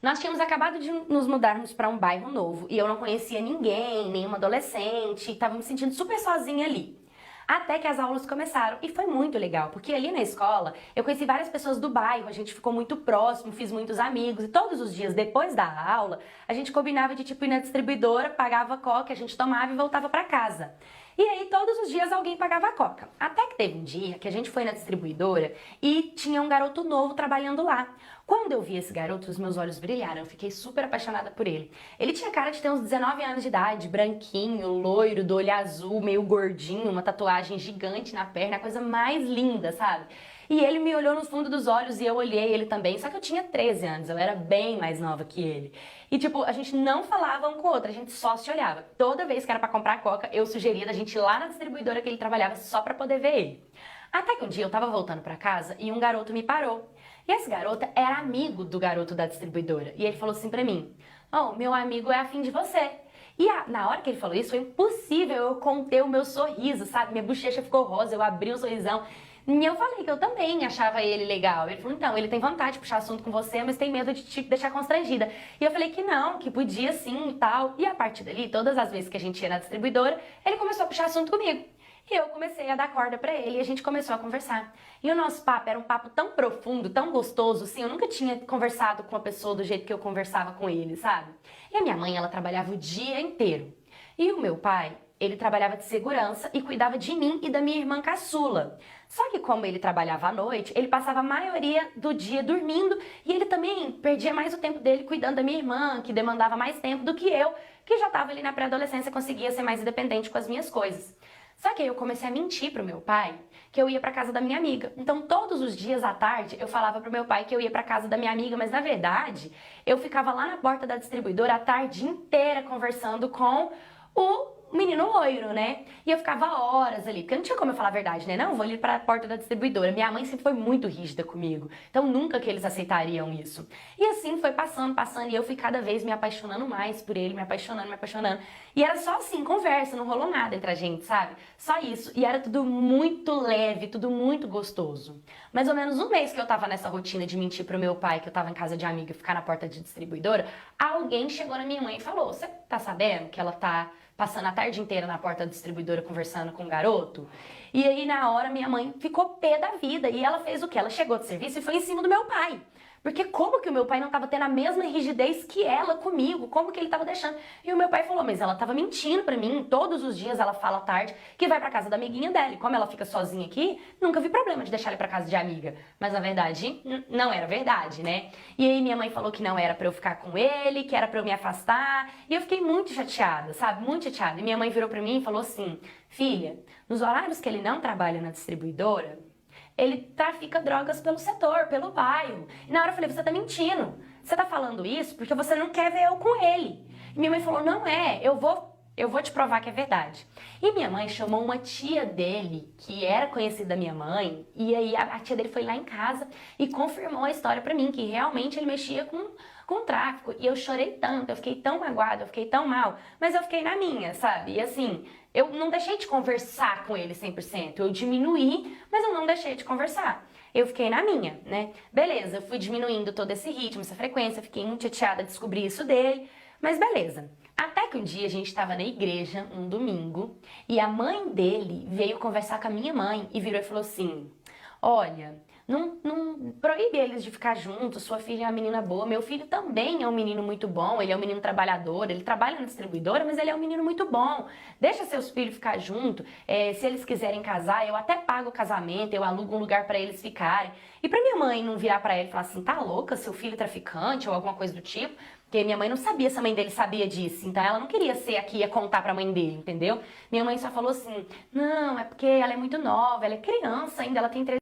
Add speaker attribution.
Speaker 1: Nós tínhamos acabado de nos mudarmos para um bairro novo e eu não conhecia ninguém, nenhuma adolescente, estava me sentindo super sozinha ali. Até que as aulas começaram e foi muito legal, porque ali na escola eu conheci várias pessoas do bairro, a gente ficou muito próximo, fiz muitos amigos e todos os dias depois da aula a gente combinava de tipo ir na distribuidora, pagava a coca, a gente tomava e voltava para casa. E aí todos os dias alguém pagava a coca. Até que teve um dia que a gente foi na distribuidora e tinha um garoto novo trabalhando lá. Quando eu vi esse garoto, os meus olhos brilharam, eu fiquei super apaixonada por ele. Ele tinha cara de ter uns 19 anos de idade, branquinho, loiro, do olho azul, meio gordinho, uma tatuagem gigante na perna, a coisa mais linda, sabe? E ele me olhou no fundo dos olhos e eu olhei ele também, só que eu tinha 13 anos, eu era bem mais nova que ele. E tipo, a gente não falava um com o outro, a gente só se olhava. Toda vez que era pra comprar coca, eu sugeria da gente ir lá na distribuidora que ele trabalhava só pra poder ver ele. Até que um dia eu tava voltando pra casa e um garoto me parou. E esse garoto era amigo do garoto da distribuidora. E ele falou assim pra mim: "Oh, meu amigo é afim de você." E na hora que ele falou isso, foi impossível eu conter o meu sorriso, sabe? Minha bochecha ficou rosa, eu abri um sorrisão. E eu falei que eu também achava ele legal. Ele falou: "Então, ele tem vontade de puxar assunto com você, mas tem medo de te deixar constrangida." E eu falei que não, que podia sim e tal. E a partir dali, todas as vezes que a gente ia na distribuidora, ele começou a puxar assunto comigo. E eu comecei a dar corda pra ele e a gente começou a conversar. E o nosso papo era um papo tão profundo, tão gostoso, assim, eu nunca tinha conversado com uma pessoa do jeito que eu conversava com ele, sabe? E a minha mãe, ela trabalhava o dia inteiro. E o meu pai, ele trabalhava de segurança e cuidava de mim e da minha irmã caçula. Só que como ele trabalhava à noite, ele passava a maioria do dia dormindo e ele também perdia mais o tempo dele cuidando da minha irmã, que demandava mais tempo do que eu, que já estava ali na pré-adolescência e conseguia ser mais independente com as minhas coisas. Só que aí eu comecei a mentir pro meu pai que eu ia pra casa da minha amiga. Então todos os dias à tarde eu falava pro meu pai que eu ia pra casa da minha amiga, mas na verdade eu ficava lá na porta da distribuidora a tarde inteira conversando com o menino loiro, né? E eu ficava horas ali, porque não tinha como eu falar a verdade, né? Não, vou ali pra porta da distribuidora. Minha mãe sempre foi muito rígida comigo, então nunca que eles aceitariam isso. E assim foi passando, passando, e eu fui cada vez me apaixonando mais por ele, me apaixonando, me apaixonando. E era só assim, conversa, não rolou nada entre a gente, sabe? Só isso. E era tudo muito leve, tudo muito gostoso. Mais ou menos um mês que eu tava nessa rotina de mentir pro meu pai que eu tava em casa de amiga e ficar na porta de distribuidora, alguém chegou na minha mãe e falou: "Você tá sabendo que ela tá passando a tarde inteira na porta da distribuidora conversando com um garoto?" E aí na hora minha mãe ficou pé da vida e ela fez o quê? Ela chegou de serviço e foi em cima do meu pai. Porque como que o meu pai não tava tendo a mesma rigidez que ela comigo? Como que ele tava deixando? E o meu pai falou: "Mas ela tava mentindo pra mim. Todos os dias ela fala à tarde que vai pra casa da amiguinha dela. E como ela fica sozinha aqui, nunca vi problema de deixar ela ir pra casa de amiga." Mas na verdade, não era verdade, né? E aí minha mãe falou que não era pra eu ficar com ele, que era pra eu me afastar. E eu fiquei muito chateada, sabe? Muito chateada. E minha mãe virou pra mim e falou assim: "Filha, nos horários que ele não trabalha na distribuidora, ele trafica drogas pelo setor, pelo bairro." E na hora eu falei: "Você tá mentindo. Você tá falando isso porque você não quer ver eu com ele." E minha mãe falou: "Não é, eu vou te provar que é verdade." E minha mãe chamou uma tia dele, que era conhecida da minha mãe, e aí a tia dele foi lá em casa e confirmou a história pra mim, que realmente ele mexia com tráfico. E eu chorei tanto, eu fiquei tão magoada, eu fiquei tão mal, mas eu fiquei na minha, sabe? E assim, eu não deixei de conversar com ele 100%, eu diminuí, mas eu não deixei de conversar. Eu fiquei na minha, né? Beleza, eu fui diminuindo todo esse ritmo, essa frequência, fiquei muito chateada de descobrir isso dele, mas beleza. Até que um dia a gente estava na igreja, um domingo, e a mãe dele veio conversar com a minha mãe e virou e falou assim: "Olha, não proíbe eles de ficar juntos, sua filha é uma menina boa, meu filho também é um menino muito bom, ele é um menino trabalhador, ele trabalha na distribuidora, mas ele é um menino muito bom. Deixa seus filhos ficar junto, se eles quiserem casar, eu até pago o casamento, eu alugo um lugar para eles ficarem." E pra minha mãe não virar pra ele e falar assim: "Tá louca, seu filho é traficante," ou alguma coisa do tipo, porque minha mãe não sabia se a mãe dele sabia disso, então ela não queria ser aqui e ia contar pra mãe dele, entendeu? Minha mãe só falou assim: "Não, é porque ela é muito nova, ela é criança ainda, ela tem 13